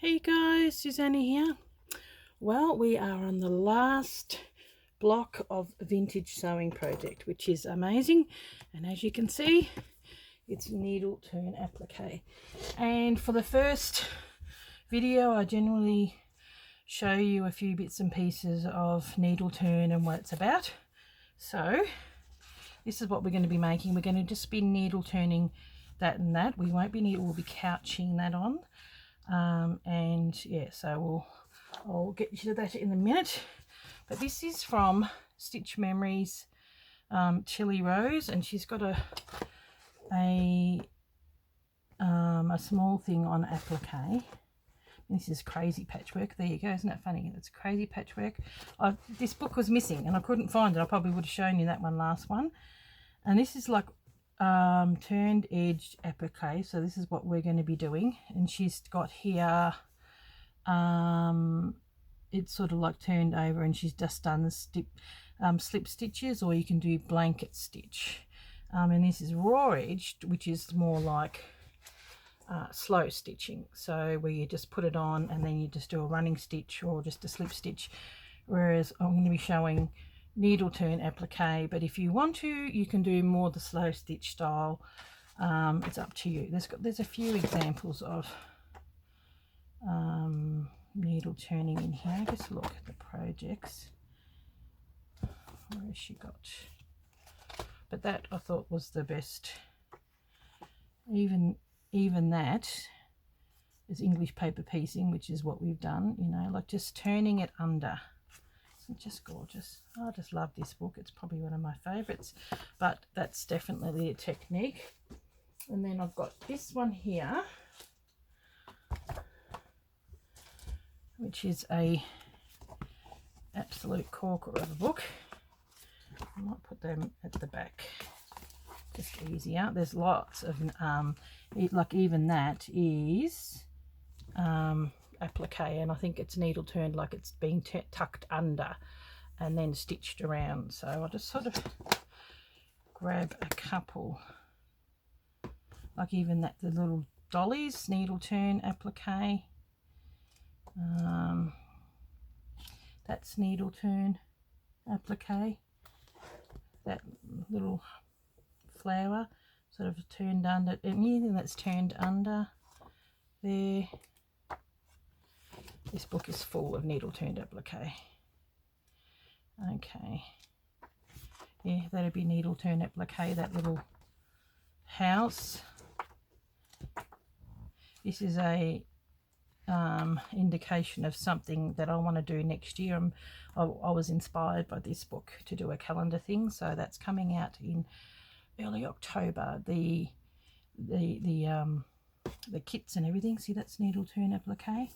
Hey guys, Susanna here. Well, we are on the last block of Vintage Sewing Project, which is amazing. And as you can see, it's needle turn applique. And for the first video, I generally show you a few bits and pieces of needle turn and what it's about. So this is what we're going to be making. We're going to just be needle turning that and that. We won't be we'll be couching that on. And yeah, so I'll get you to that in a minute. But this is from Stitch Memories, Chili Rose, and she's got a small thing on applique. This is crazy patchwork. There you go. Isn't that funny? It's crazy patchwork. This book was missing and I couldn't find it. I probably would have shown you that last one. And this is like turned edged applique, so this is what we're going to be doing. And she's got here it's sort of like turned over, and she's just done the slip stitches, or you can do blanket stitch. And this is raw edged, which is more like slow stitching, so where you just put it on and then you just do a running stitch or just a slip stitch, whereas I'm going to be showing needle turn applique. But if you want to, you can do more the slow stitch style. It's up to you. There's a few examples of needle turning in here. Just look at the projects. Where has she got? But that I thought was the best. Even that is English paper piecing, which is what we've done, you know, like just turning it under. It's just gorgeous. I just love this book. It's probably one of my favorites, but that's definitely a technique. And then I've got this one here, which is a absolute corker of a book. I might put them at the back, just easier. There's lots of like even that is applique, and I think it's needle turned, like it's being tucked under and then stitched around. So I'll just sort of grab a couple, like even that, the little dollies, needle turn applique. That's needle turn applique. That little flower sort of turned under, anything that's turned under there. This book is full of needle turned applique. Okay, yeah, that'd be needle turn applique. That little house. This is a indication of something that I want to do next year. I was inspired by this book to do a calendar thing, so that's coming out in early October. The kits and everything. See, that's needle turn applique.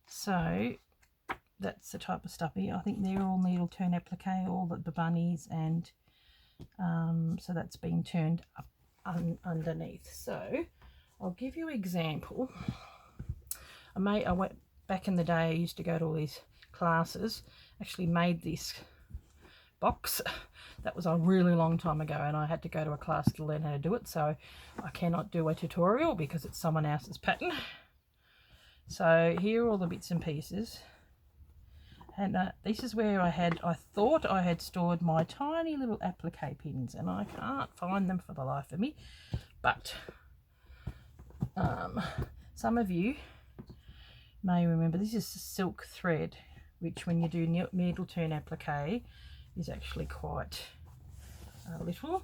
So that's the type of stuff here. I think they're all needle turn applique, all the bunnies, and so that's been turned up underneath. So I'll give you an example. I went back in the day, I used to go to all these classes, actually made this box. That was a really long time ago, and I had to go to a class to learn how to do it, so I cannot do a tutorial because it's someone else's pattern. So here are all the bits and pieces, and this is where I thought I had stored my tiny little applique pins, and I can't find them for the life of me. But some of you may remember this is silk thread, which when you do needle turn applique is actually quite little,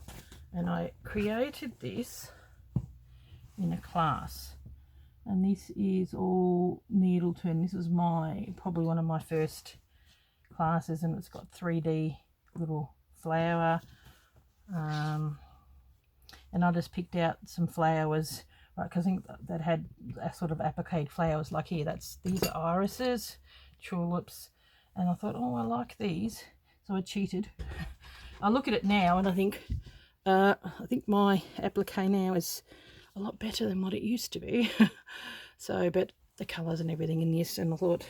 and I created this in a class, and this is all needle turn. This was probably one of my first classes, and it's got 3D little flower, and I just picked out some flowers, right, because I think that had a sort of applique flowers, like here, these are irises, tulips, and I thought, oh, I like these, so I cheated. I look at it now and I think my applique now is a lot better than what it used to be. So, but the colours and everything in this, and I thought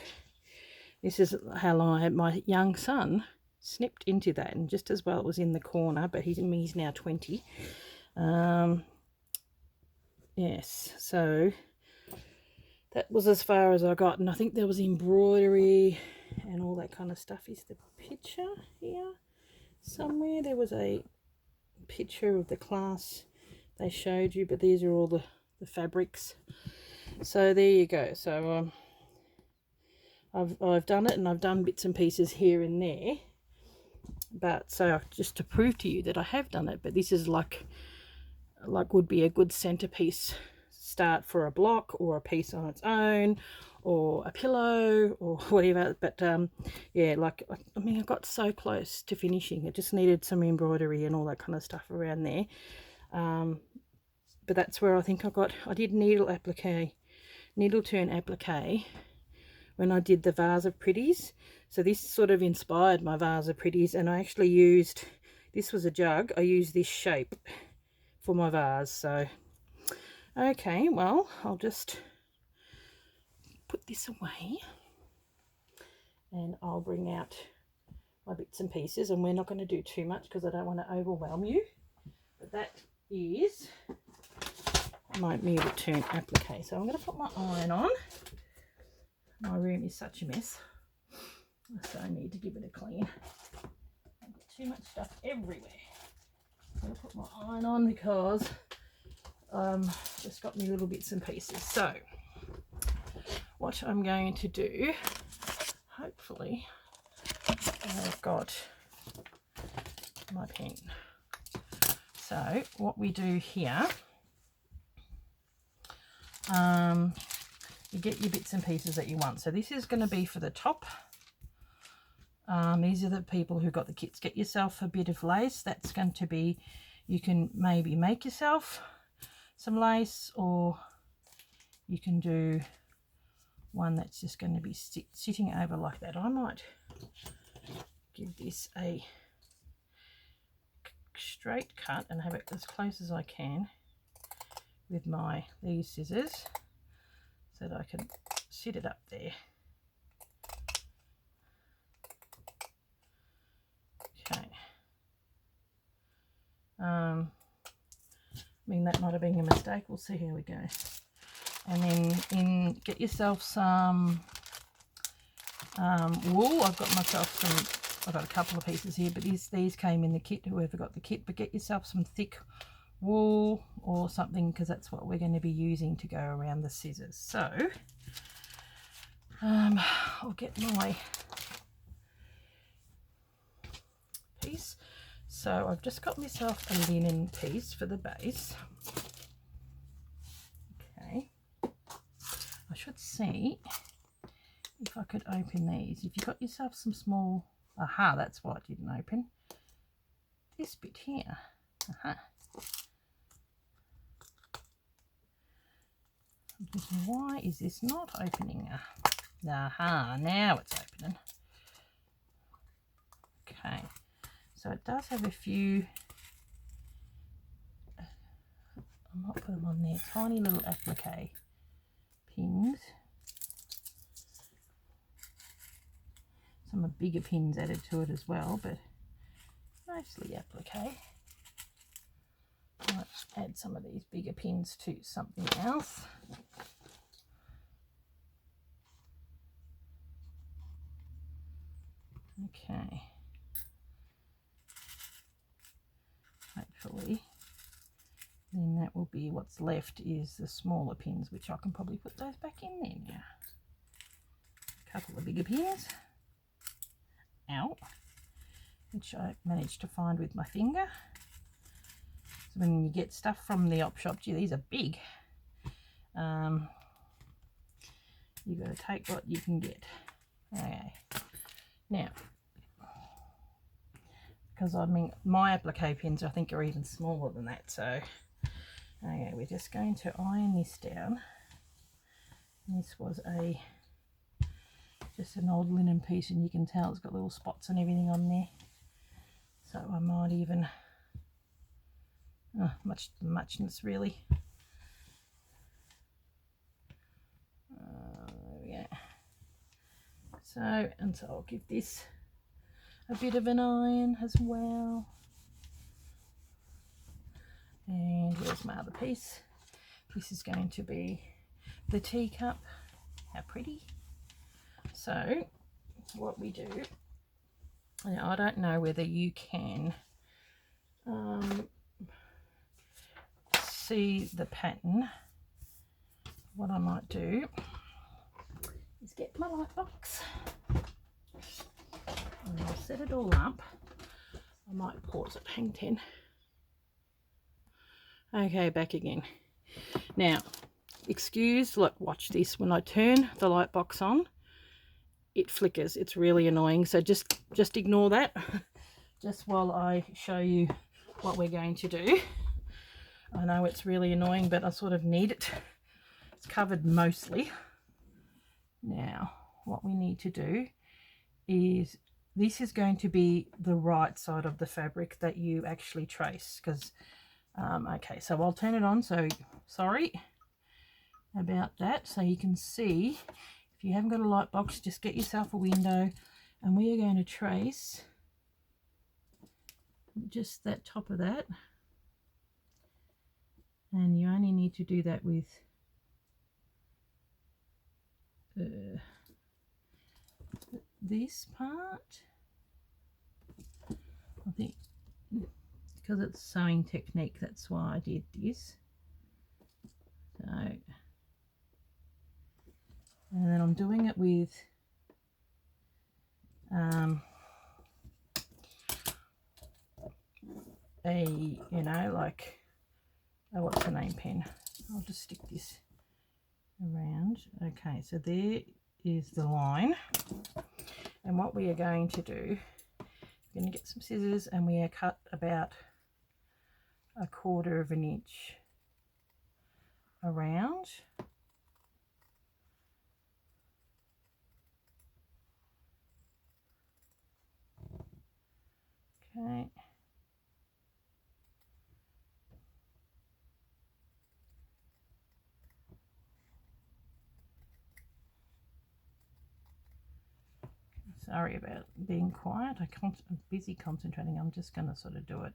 this is how long I had my young son snipped into that, and just as well it was in the corner, but he's now 20. yes, so that was as far as I got, and I think there was embroidery and all that kind of stuff. Is the picture here somewhere? There was a picture of the class they showed you, but these are all the fabrics. So there you go. So I've done it, and I've done bits and pieces here and there, but so just to prove to you that I have done it. But this is like would be a good centerpiece start for a block or a piece on its own or a pillow or whatever. But yeah, like, I mean, I got so close to finishing. It just needed some embroidery and all that kind of stuff around there. But that's where I think I did needle turn applique when I did the vase of pretties. So this sort of inspired my vase of pretties, and I actually used, this was a jug, I used this shape for my vase. So okay, well, I'll just put this away and I'll bring out my bits and pieces, and we're not going to do too much because I don't want to overwhelm you. But that is my needle turn applique. So I'm going to put my iron on. My room is such a mess, so I need to give it a clean. I've got too much stuff everywhere. I'm going to put my iron on because just got me little bits and pieces. So what I'm going to do, hopefully I've got my pen. So what we do here, you get your bits and pieces that you want. So this is going to be for the top. These are the people who got the kits. Get yourself a bit of lace. That's going to be, you can maybe make yourself some lace, or you can do one that's just going to be sitting over like that. I might give this a straight cut and have it as close as I can with these scissors so that I can sit it up there. Okay. I mean, that might have been a mistake. We'll see how we go. And then get yourself some wool. I've got a couple of pieces here, but these came in the kit, whoever got the kit. But get yourself some thick wool or something, because that's what we're going to be using to go around the scissors. So I'll get my piece. So I've just got myself a linen piece for the base. Okay, I should see if I could open these. If you've got yourself some small, aha, that's why it didn't open. This bit here, aha. I'm thinking, why is this not opening? Aha, now it's opening. Okay, so it does have a few, I might put them on there, tiny little applique pins. Some bigger pins added to it as well, but mostly applique. Might add some of these bigger pins to something else. Okay. Hopefully, then that will be what's left is the smaller pins, which I can probably put those back in there now. A couple of bigger pins. Ow. Which I managed to find with my finger. So when you get stuff from the op shop, gee, these are big. You've got to take what you can get. Okay. Now, because I mean, my applique pins I think are even smaller than that. So, okay, we're just going to iron this down. And this was just an old linen piece, and you can tell it's got little spots and everything on there. So I might even, muchness really. There we go. So I'll give this a bit of an iron as well. And where's my other piece? This is going to be the teacup. How pretty. So what we do, now I don't know whether you can see the pattern. What I might do is get my light box and I'll set it all up. I might pause it, hang 10. Okay, back again. Now, excuse, look, watch this. When I turn the light box on, it flickers. It's really annoying. So just ignore that just while I show you what we're going to do. I know it's really annoying, but I sort of need it. It's covered mostly. Now, what we need to do is, this is going to be the right side of the fabric that you actually trace, because okay, so I'll turn it on. So sorry about that. So you can see, if you haven't got a light box, just get yourself a window, and we are going to trace just that top of that, and you only need to do that with this part. I think because it's sewing technique, that's why I did this. So, and then I'm doing it with a, you know, like a, what's the name, pen. I'll just stick this around. Okay, so there is the line, and what we are going to do, we're going to get some scissors, and we are cut about 1/4 inch around. Okay. Sorry about being quiet. I'm busy concentrating. I'm just going to sort of do it.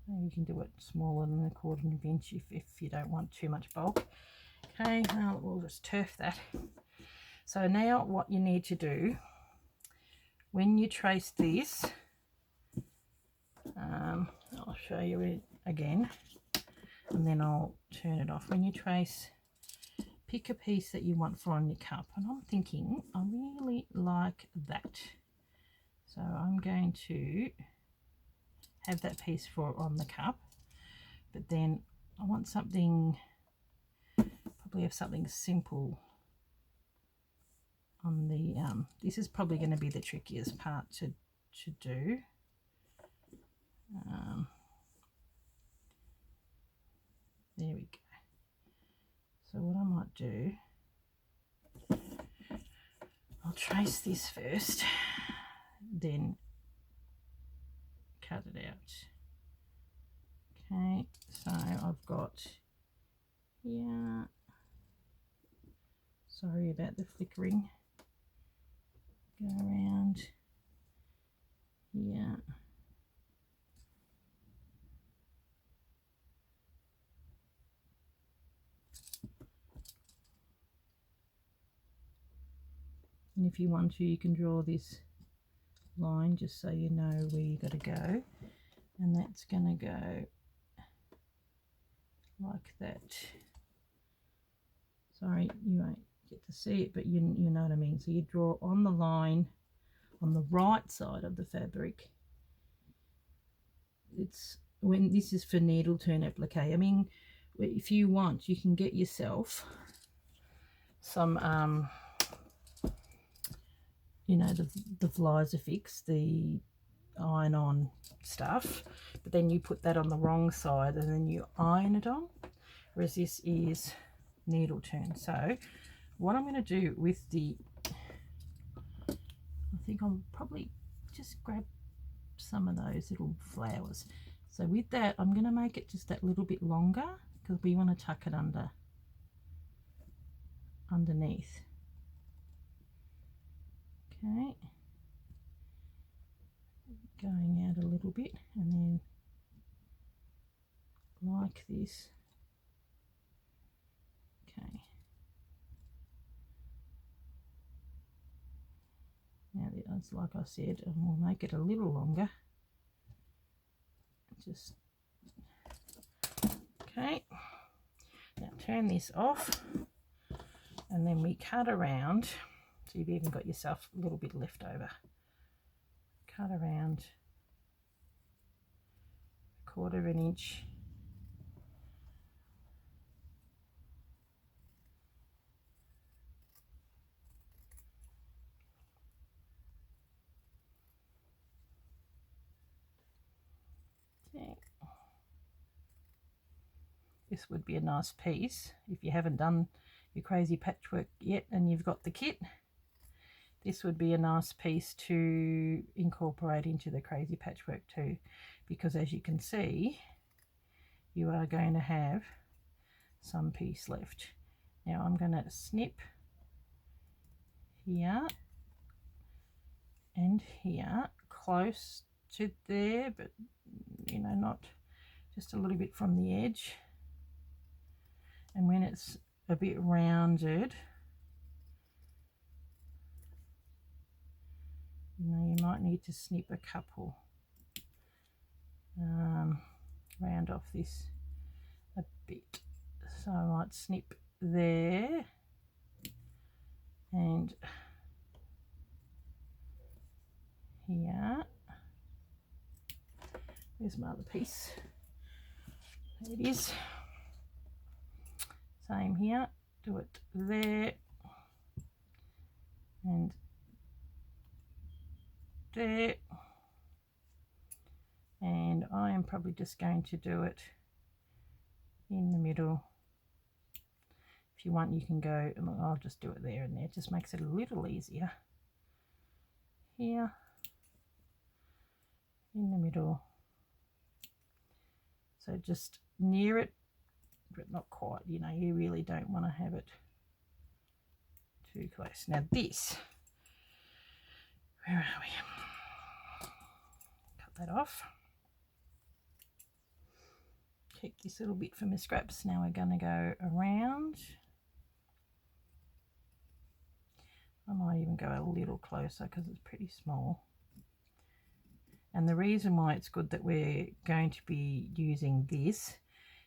You can do it smaller than 1/4 inch if you don't want too much bulk. Okay, now we'll just turf that. So now what you need to do, when you trace this, I'll show you it again, and then I'll turn it off. When you trace, pick a piece that you want for on your cup, and I'm thinking I really like that, so I'm going to have that piece for on the cup, but then I want something, probably have something simple on the this is probably going to be the trickiest part to do. There we go. So what I might do, I'll trace this first, then cut it out. Okay, so I've got here, sorry about the flickering, go around here, and if you want to, you can draw this line just so you know where you got to go, and that's going to go like that. Sorry, you won't get to see it, but you know what I mean. So you draw on the line on the right side of the fabric. It's when this is for needle turn applique. I mean, if you want, you can get yourself some you know, the Vlisafix, the iron-on stuff, but then you put that on the wrong side and then you iron it on, whereas this is needle turn. So what I'm going to do with the, I think I'll probably just grab some of those little flowers. So with that, I'm going to make it just that little bit longer, because we want to tuck it underneath. Okay, going out a little bit, and then like this. Okay. Now that's, like I said, and we'll make it a little longer. Just okay. Now turn this off, and then we cut around. So you've even got yourself a little bit left over. Cut around 1/4 of an inch. Okay. This would be a nice piece if you haven't done your crazy patchwork yet and you've got the kit. This would be a nice piece to incorporate into the crazy patchwork too, because as you can see, you are going to have some piece left. Now I'm going to snip here and here, close to there, but you know, not just a little bit from the edge. And when it's a bit rounded, you know, you might need to snip a couple. Round off this a bit. So I might snip there and here. There's my other piece. There it is. Same here. Do it there and there. And I am probably just going to do it in the middle. If you want, you can go, I'll just do it there and there. It just makes it a little easier. Here, in the middle. So just near it, but not quite. You know, you really don't want to have it too close. Now this, where are we? Cut that off. Keep this little bit for my scraps. Now we're going to go around. I might even go a little closer because it's pretty small. And the reason why it's good that we're going to be using this,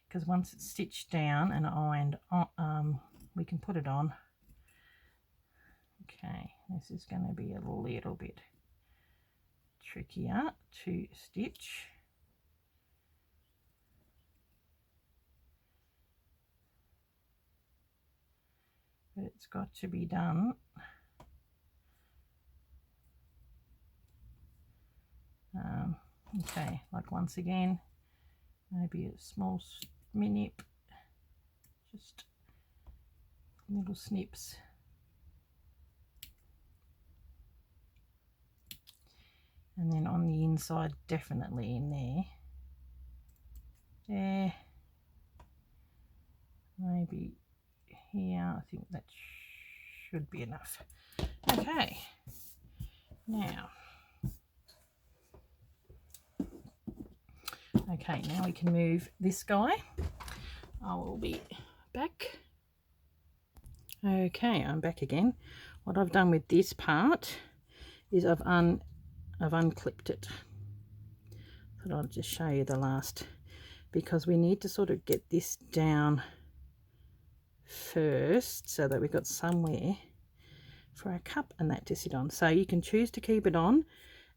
because once it's stitched down and ironed on, we can put it on. Okay, this is going to be a little bit trickier to stitch. But it's got to be done. Okay, like once again, maybe a small snip, just little snips. And then on the inside, definitely in there. There. Maybe here. I think that should be enough. Okay. Now. Okay, now we can move this guy. I will be back. Okay, I'm back again. What I've done with this part is I've unclipped it. So I'll just show you the last, because we need to sort of get this down first so that we've got somewhere for our cup and that to sit on. So you can choose to keep it on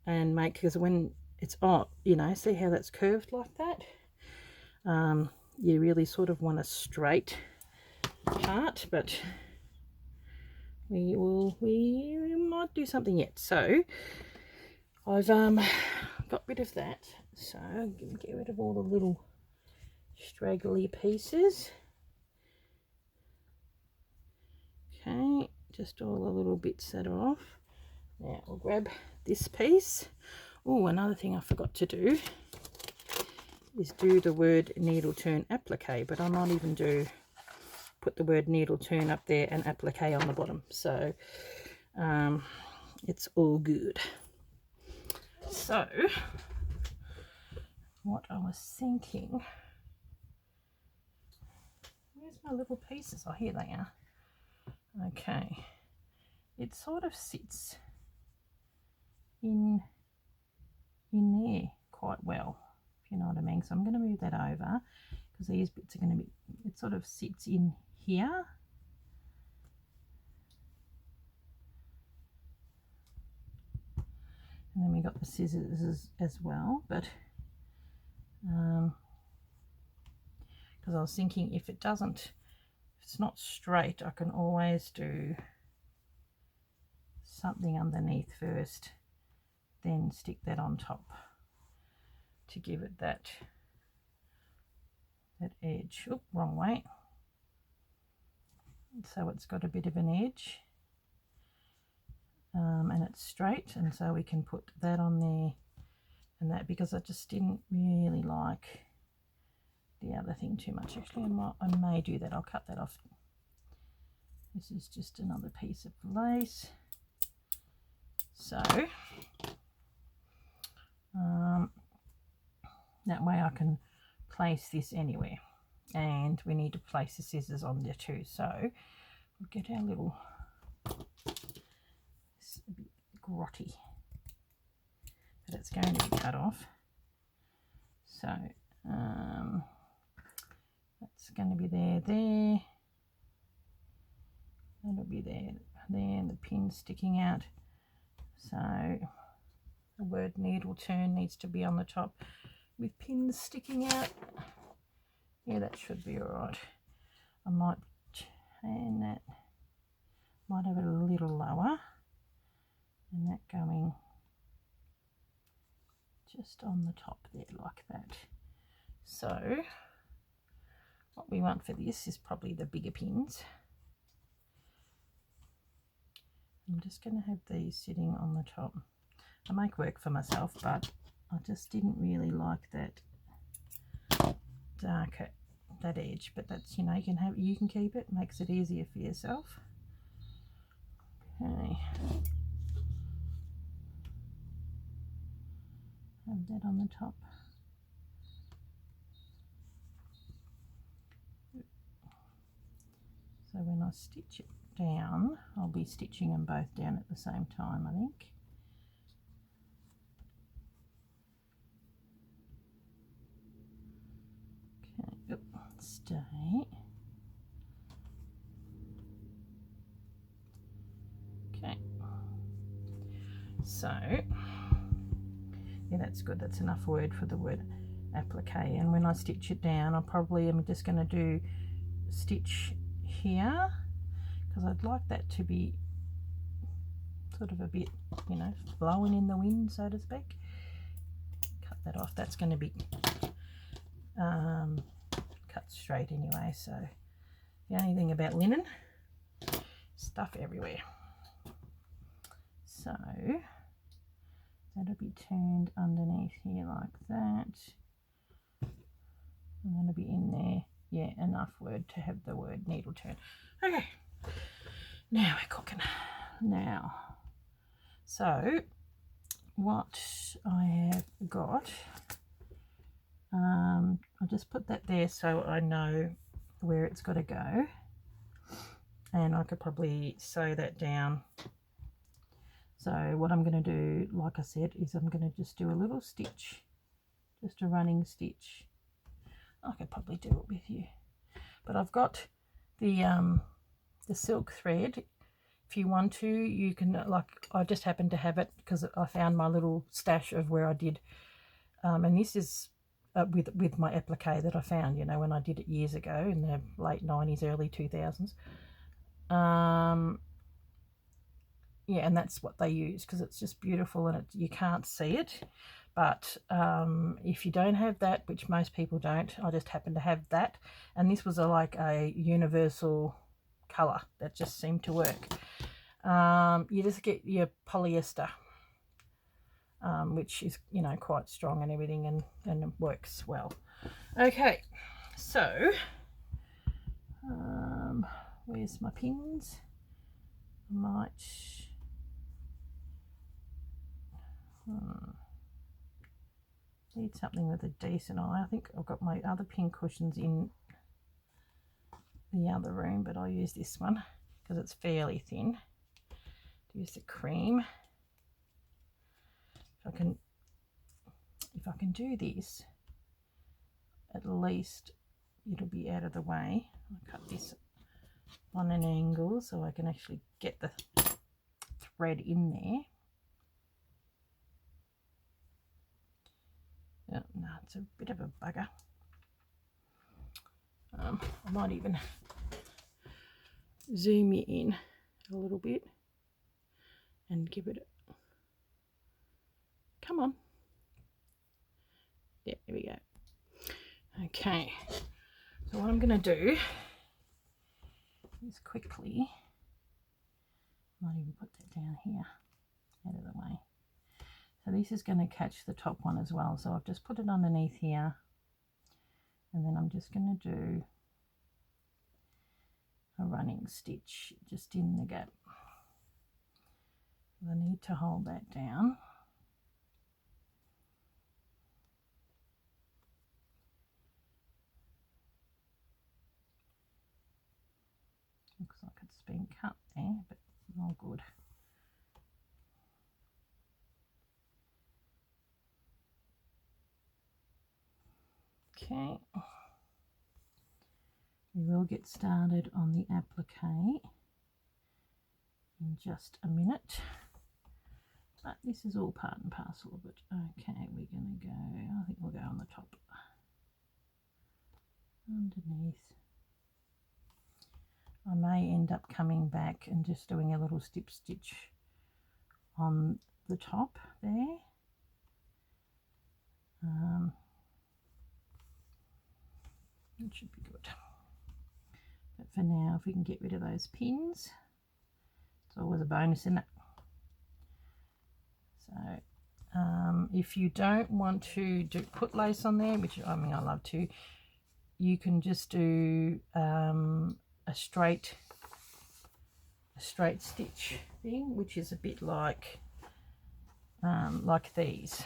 and make, because when it's on, you know, see how that's curved like that? You really sort of want a straight part, but we might do something yet. So I've got rid of that, so get rid of all the little straggly pieces. Okay, just all the little bits that are off. Now we'll grab this piece. Oh, another thing I forgot to do is do the word needle turn applique, but I might even put the word needle turn up there and applique on the bottom. So it's all good. So what I was thinking my little pieces? Oh, here they are. Okay, it sort of sits in there quite well, if you know what I mean. So I'm going to move that over because these bits are going to be, it sort of sits in here. And then we got the scissors as well, but because I was thinking if it's not straight, I can always do something underneath first, then stick that on top to give it that edge. Oop, wrong way. So it's got a bit of an edge, and it's straight, and so we can put that on there and that, because I just didn't really like the other thing too much. Actually, I may do that. I'll cut that off. This is just another piece of lace. So that way I can place this anywhere, and we need to place the scissors on there too. So we'll get our little, it's a bit grotty, but it's going to be cut off. So that's going to be there, that'll be there, and the pin's sticking out. So the word needle turn needs to be on the top with pins sticking out. Yeah, that should be all right. I might turn that, might have it a little lower, and that going just on the top there like that. So what we want for this is probably the bigger pins. I'm just going to have these sitting on the top. I make work for myself, but I just didn't really like that darker, that edge. But that's, you know, you can keep it, makes it easier for yourself. Okay, have that on the top. So when I stitch it down, I'll be stitching them both down at the same time, I think. Okay, oop, stay. Okay, so yeah, that's good. That's enough word for the word applique. And when I stitch it down, I probably am just going to do stitch here, because I'd like that to be sort of a bit, you know, blowing in the wind, so to speak. Cut that off. That's going to be cut straight anyway. So the only thing about linen, stuff everywhere. So that'll be turned underneath here like that. I'm going to be in there. Yeah, enough word to have the word needle turn. Okay, now we're cooking. Now, so what I have got, I'll just put that there so I know where it's got to go, and I could probably sew that down. So what I'm going to do, like I said, is I'm going to just do a little stitch, just a running stitch. I could probably do it with you, but I've got the silk thread. If you want to, you can, like, I just happen to have it because I found my little stash of where I did, and this is with my applique that I found, you know, when I did it years ago in the late 90s, early 2000s. Yeah, and that's what they use because it's just beautiful, and you can't see it. But if you don't have that, which most people don't, I just happen to have that, and this was like a universal colour that just seemed to work. You just get your polyester, which is, you know, quite strong and everything, and it works well. Okay, so where's my pins? I might need something with a decent eye. I think I've got my other pin cushions in the other room, but I'll use this one because it's fairly thin. Use the cream. If I can do this, at least it'll be out of the way. I'll cut this on an angle so I can actually get the thread in there. Oh, no, it's a bit of a bugger. I might even zoom you in a little bit and give it a... Come on. Yeah, there we go. Okay, so what I'm going to do is quickly, might even put that down here, out of the way. So this is going to catch the top one as well. So I've just put it underneath here, and then I'm just going to do a running stitch just in the gap. I need to hold that down. Looks like it's been cut there, but all good. Okay, we will get started on the applique in just a minute, but this is all part and parcel of it. Okay, we're going to go, I think we'll go on the top, underneath. I may end up coming back and just doing a little slip stitch on the top there. It should be good. But for now, if we can get rid of those pins, it's always a bonus, isn't it? So if you don't want to put lace on there, which I mean I love to, you can just do a straight stitch thing, which is a bit like these.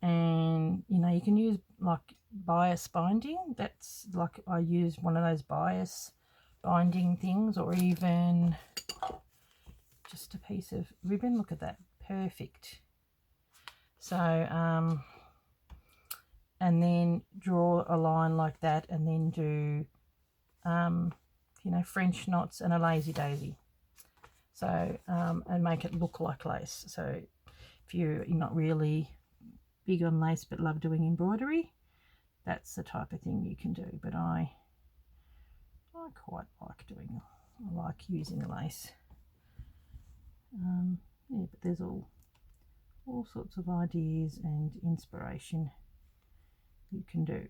And you know, you can use like bias binding. That's like, I use one of those bias binding things, or even just a piece of ribbon. Look at that, perfect. So and then draw a line like that, and then do you know, French knots and a lazy daisy. So and make it look like lace. So if you're not really big on lace but love doing embroidery, that's the type of thing you can do. But I quite like doing, I like using lace. Yeah, but there's all sorts of ideas and inspiration you can do.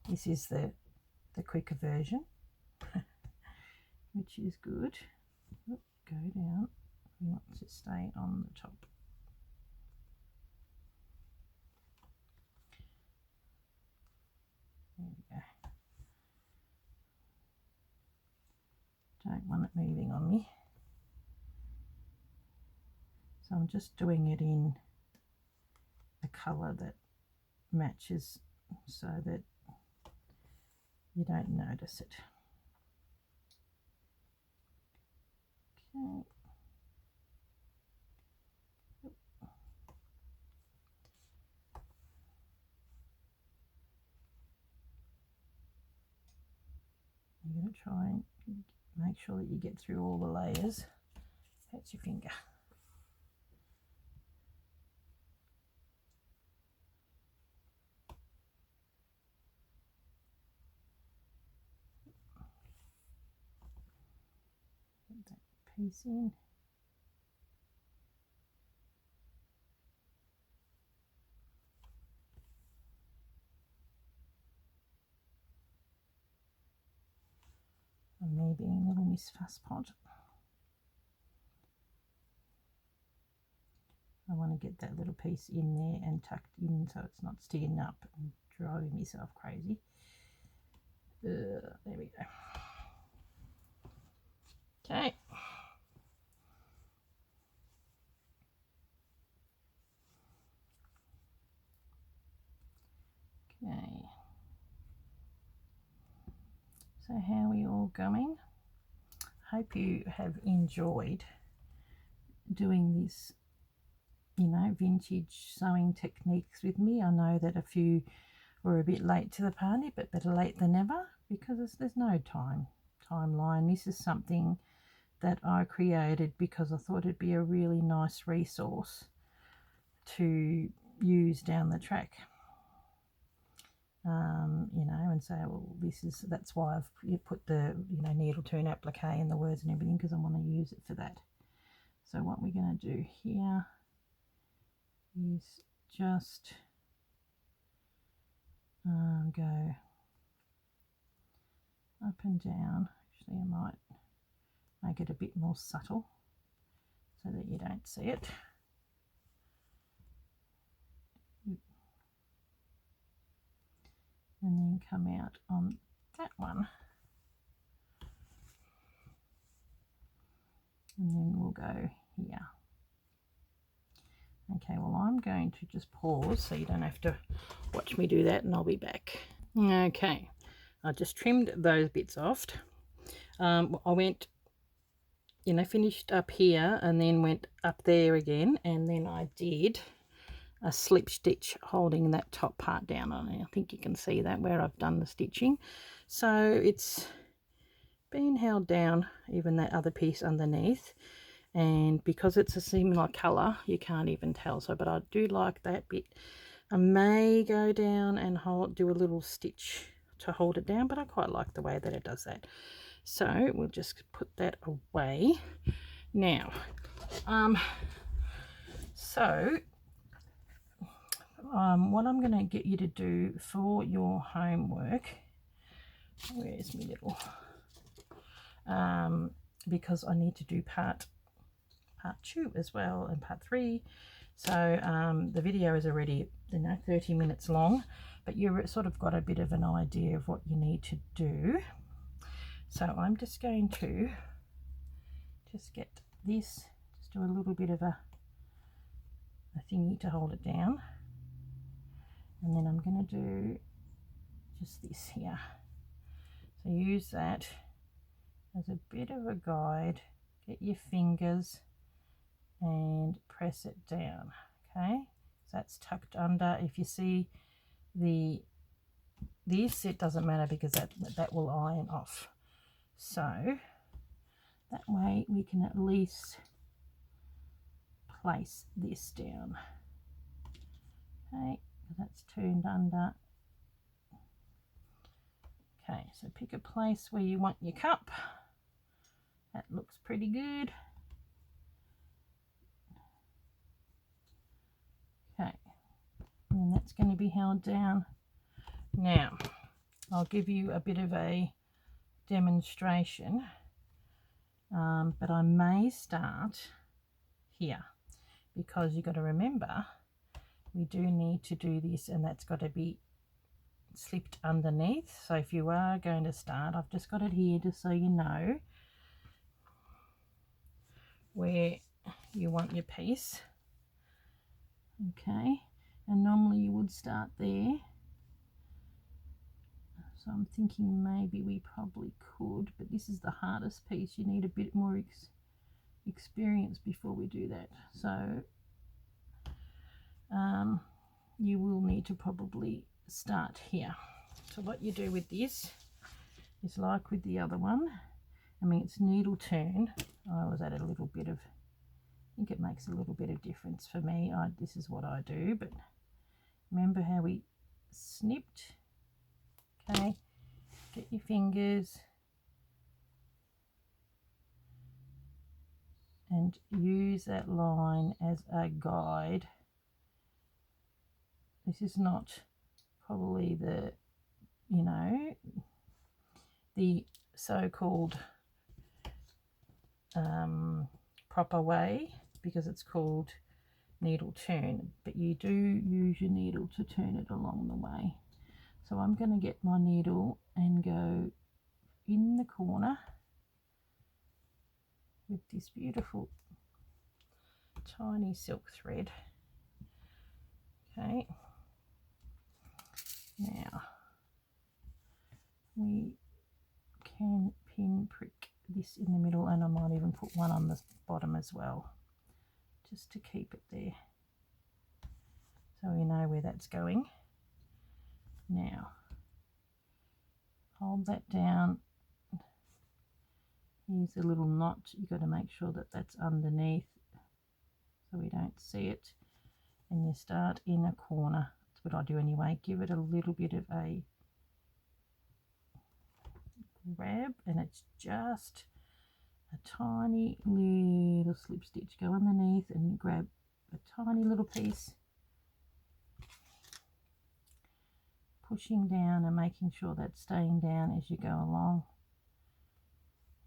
This is the quicker version, which is good. Oop, go down. We want to stay on the top. There we go. Don't want it moving on me. So I'm just doing it in a colour that matches so that you don't notice it. Okay. You're going to try and make sure that you get through all the layers. That's your finger. Put that piece in. And me being little Miss Fusspot, I want to get that little piece in there and tucked in so it's not sticking up and driving myself crazy. There we go. Okay. Okay. So how are we all going? Hope you have enjoyed doing this, you know, vintage sewing techniques with me. I know that a few were a bit late to the party, but better late than never, because there's no timeline. This is something that I created because I thought it'd be a really nice resource to use down the track. You know, and say, well, that's why I've put the, you know, needle turn applique and the words and everything, because I want to use it for that. So what we're going to do here is just go up and down. Actually, I might make it a bit more subtle so that you don't see it. And then come out on that one. And then we'll go here. Okay, well, I'm going to just pause so you don't have to watch me do that, and I'll be back. Okay, I just trimmed those bits off. I went, you know, finished up here and then went up there again, and then I did a slip stitch holding that top part down on it. I think you can see that where I've done the stitching. So it's been held down, even that other piece underneath, and because it's a similar colour you can't even tell. So but I do like that bit. I may go down and do a little stitch to hold it down, but I quite like the way that it does that. So we'll just put that away now. What I'm going to get you to do for your homework, where's my little, because I need to do part 2 as well, and part 3. So the video is already, you know, 30 minutes long, but you've sort of got a bit of an idea of what you need to do. So I'm just going to get this, just do a little bit of a thingy to hold it down, and then I'm going to do just this here. So use that as a bit of a guide. Get your fingers and press it down. Okay, so that's tucked under. If you see this, it doesn't matter because that will iron off. So that way we can at least place this down. Okay, that's turned under. Okay, so pick a place where you want your cup. That looks pretty good. Okay, and that's going to be held down. Now I'll give you a bit of a demonstration, but I may start here, because you've got to remember we do need to do this, and that's got to be slipped underneath. So if you are going to start, I've just got it here just so you know where you want your piece. Okay, and normally you would start there, so I'm thinking maybe we probably could, but this is the hardest piece. You need a bit more experience before we do that. So you will need to probably start here. So what you do with this is like with the other one. I mean, it's needle turn. I always add a little bit of, I think it makes a little bit of difference for me. This is what I do, but remember how we snipped. Okay, get your fingers and use that line as a guide. This is not probably the, you know, the so-called proper way, because it's called needle turn, but you do use your needle to turn it along the way. So I'm going to get my needle and go in the corner with this beautiful tiny silk thread. Okay, now we piece in the middle, and I might even put one on the bottom as well, just to keep it there so we know where that's going. Now hold that down. Here's a little knot. You've got to make sure that that's underneath so we don't see it, and you start in a corner. That's what I do anyway. Give it a little bit of a grab, and it's just a tiny little slip stitch. Go underneath and grab a tiny little piece, pushing down and making sure that's staying down as you go along.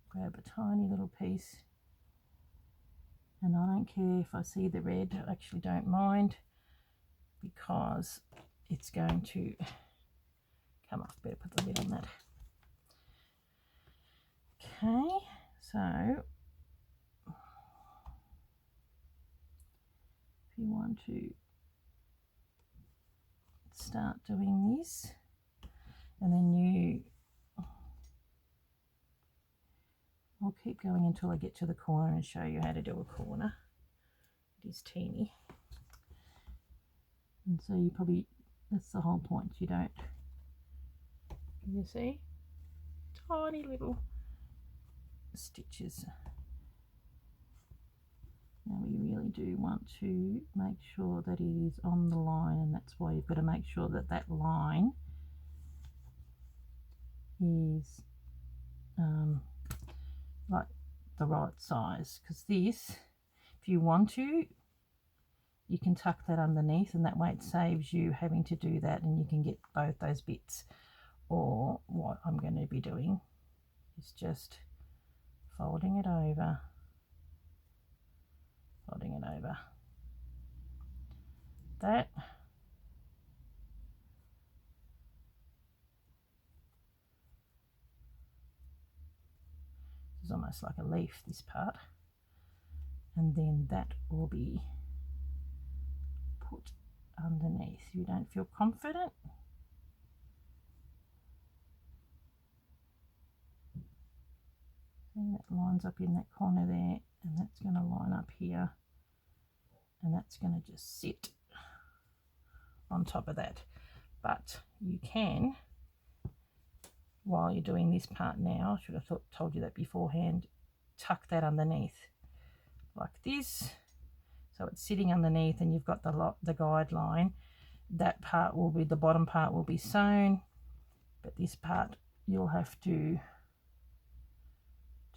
Grab a tiny little piece, and I don't care if I see the red, I actually don't mind, because it's going to come off. Better put the lid on that. Okay, so if you want to start doing this, and then I'll keep going until I get to the corner and show you how to do a corner. It is teeny, and so you probably, that's the whole point, you don't, you see, tiny little stitches. Now we really do want to make sure that it is on the line, and that's why you've got to make sure that that line is like the right size, because this, if you want to, you can tuck that underneath, and that way it saves you having to do that, and you can get both those bits. Or what I'm going to be doing is just folding it over, folding it over. That is almost like a leaf, this part, and then that will be put underneath. If you don't feel confident, and that lines up in that corner there, and that's going to line up here, and that's going to just sit on top of that. But you can, while you're doing this part now, I should have told you that beforehand, tuck that underneath like this, so it's sitting underneath, and you've got the guideline. That part will be, the bottom part will be sewn, but this part you'll have to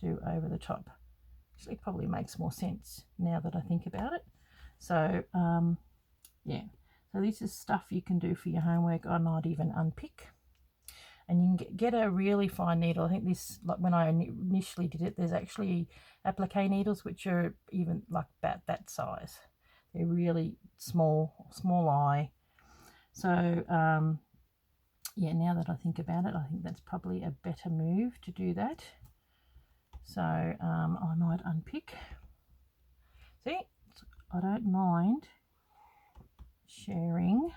do over the top. Actually, it probably makes more sense now that I think about it. So yeah, so this is stuff you can do for your homework. I might even unpick, and you can get a really fine needle. I think this, like when I initially did it, there's actually applique needles which are even like that size. They're really small eye. So yeah, now that I think about it, I think that's probably a better move to do that. So I might unpick. See, I don't mind sharing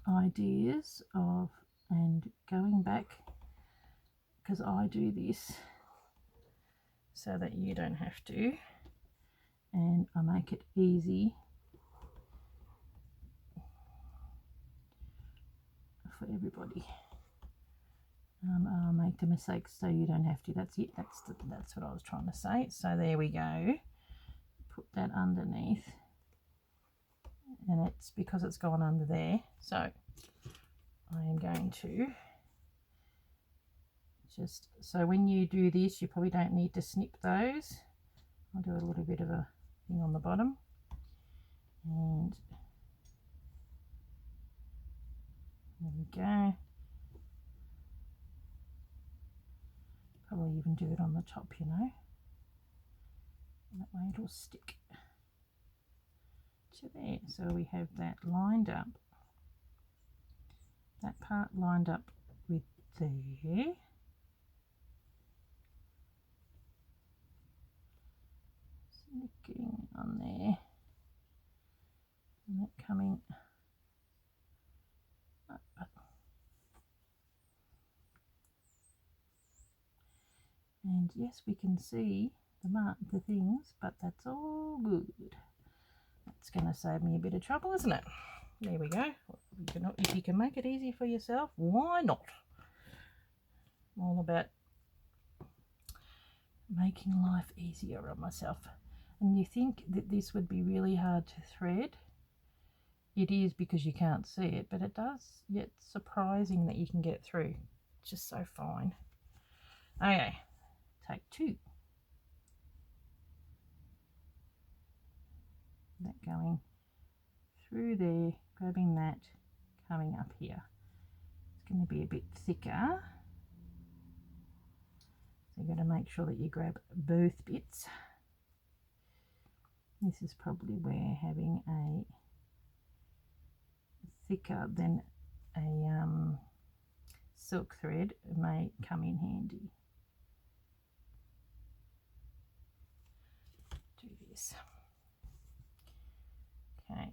ideas of, and going back, because I do this so that you don't have to, and I make it easy for everybody. I'll make the mistakes so you don't have to. That's it. That's what I was trying to say. So there we go. Put that underneath, and it's because it's gone under there. So I am going to just, so when you do this, you probably don't need to snip those. I'll do a little bit of a thing on the bottom, and there we go. Probably even do it on the top, you know, that way it'll stick to there. So we have that lined up, that part lined up with there. Sticking on there, and that coming up. And yes, we can see the things, but that's all good. That's going to save me a bit of trouble, isn't it? There we go. If you can make it easy for yourself, why not? I'm all about making life easier on myself. And you think that this would be really hard to thread. It is, because you can't see it, but it does. Yet surprising that you can get through. It's just so fine. Okay, take 2. That going through there, grabbing that, coming up here. It's going to be a bit thicker. So you've got to make sure that you grab both bits. This is probably where having a thicker than a silk thread may come in handy. Do this. Okay,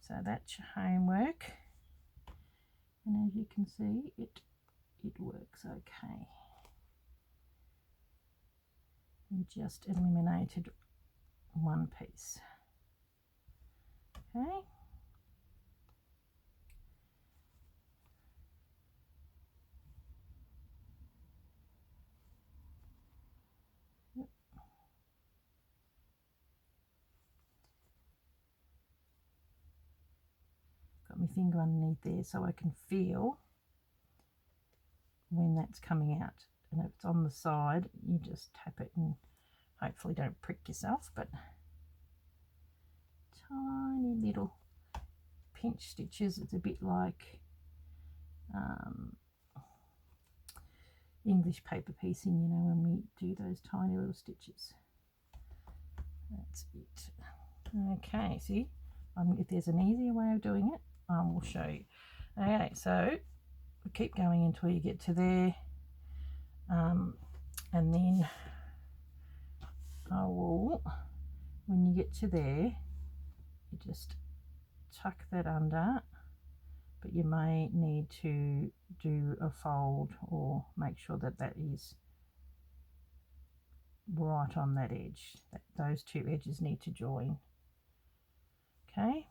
so that's your homework, and as you can see, it works okay. We just eliminated one piece. Okay. Yep. Got my finger underneath there so I can feel when that's coming out. And if it's on the side, you just tap it and hopefully don't prick yourself, but tiny little pinch stitches. It's a bit like English paper piecing, you know, when we do those tiny little stitches. That's it. Okay, see, if there's an easier way of doing it, I will show you. Okay, so keep going until you get to there, and then I will, when you get to there, you just tuck that under, but you may need to do a fold or make sure that that is right on that edge. Those two edges need to join. Okay,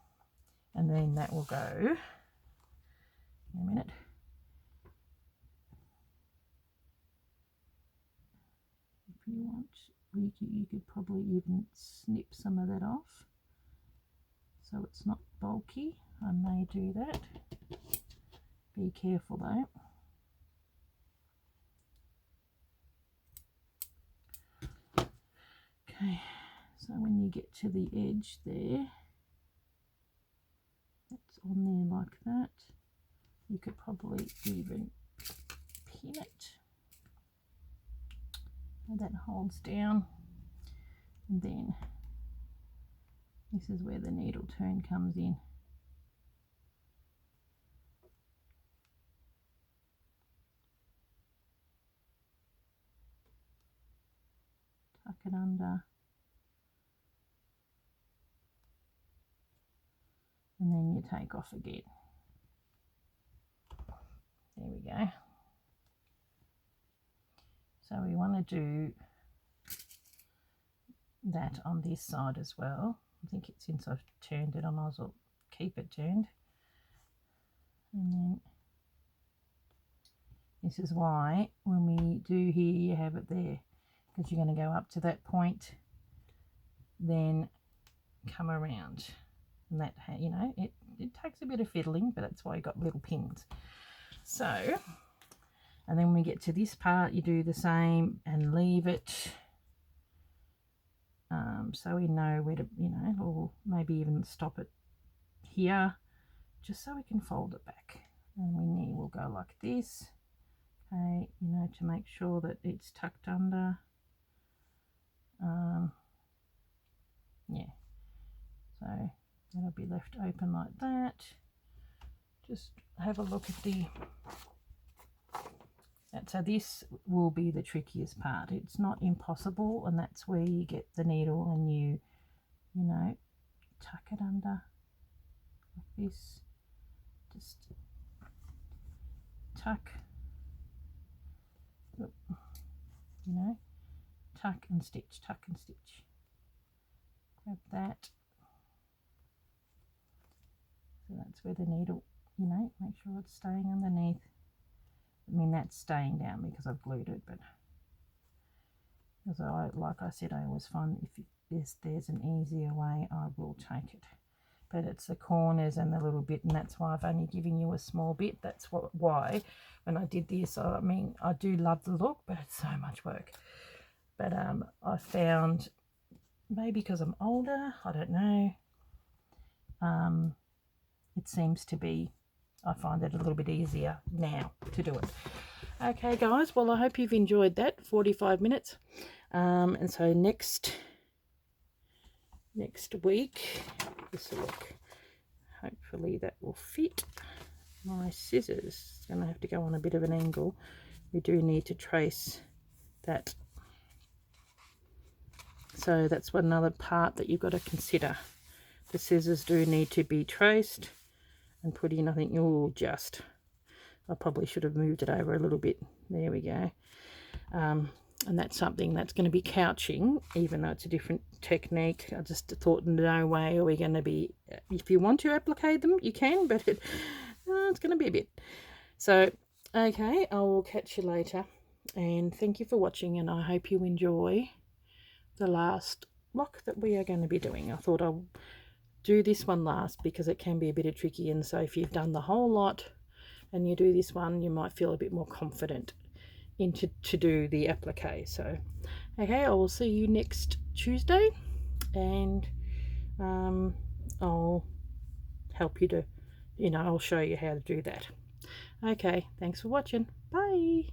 and then that will go in a minute. If you want, you could probably even snip some of that off so it's not bulky. I may do that. Be careful though. Okay, so when you get to the edge there, that's on there like that. You could probably even pin it. And that holds down, and then this is where the needle turn comes in. Tuck it under, and then you take off again. There we go. So we want to do that on this side as well. I think it's, since I've turned it, I might as well keep it turned. And then this is why when we do here, you have it there, because you're going to go up to that point, then come around, and that, you know, it takes a bit of fiddling, but that's why you got little pins. So, and then when we get to this part, you do the same and leave it, so we know where to, you know, or maybe even stop it here, just so we can fold it back. And we'll go like this, okay, you know, to make sure that it's tucked under. Yeah, so that'll be left open like that. Just have a look at the, so this will be the trickiest part. It's not impossible, and that's where you get the needle and you know, tuck it under like this. Just tuck, you know, tuck and stitch, tuck and stitch. Grab that. So that's where the needle, you know, make sure it's staying underneath. I mean, that's staying down because I've glued it, but as like I said, I always find if there's an easier way, I will take it. But it's the corners and the little bit, and that's why I've only given you a small bit. That's why when I did this, I mean, I do love the look, but it's so much work. But I found, maybe because I'm older, I don't know, it seems to be, I find it a little bit easier now to do it. Okay guys, well I hope you've enjoyed that 45 minutes. And so next week, this will look, hopefully that will fit. My scissors, it's going to have to go on a bit of an angle. We do need to trace that. So that's another part that you've got to consider. The scissors do need to be traced and put in. I think you'll I probably should have moved it over a little bit. There we go. And that's something that's going to be couching, even though it's a different technique. I just thought, no way are we going to be, if you want to applique them, you can, but it's going to be a bit. So, okay, I will catch you later. And thank you for watching, and I hope you enjoy the last block that we are going to be doing. I thought I'll do this one last because it can be a bit tricky, and so if you've done the whole lot and you do this one, you might feel a bit more confident to do the applique. So okay, I will see you next Tuesday, and I'll help you to, I'll show you how to do that. Okay, thanks for watching. Bye.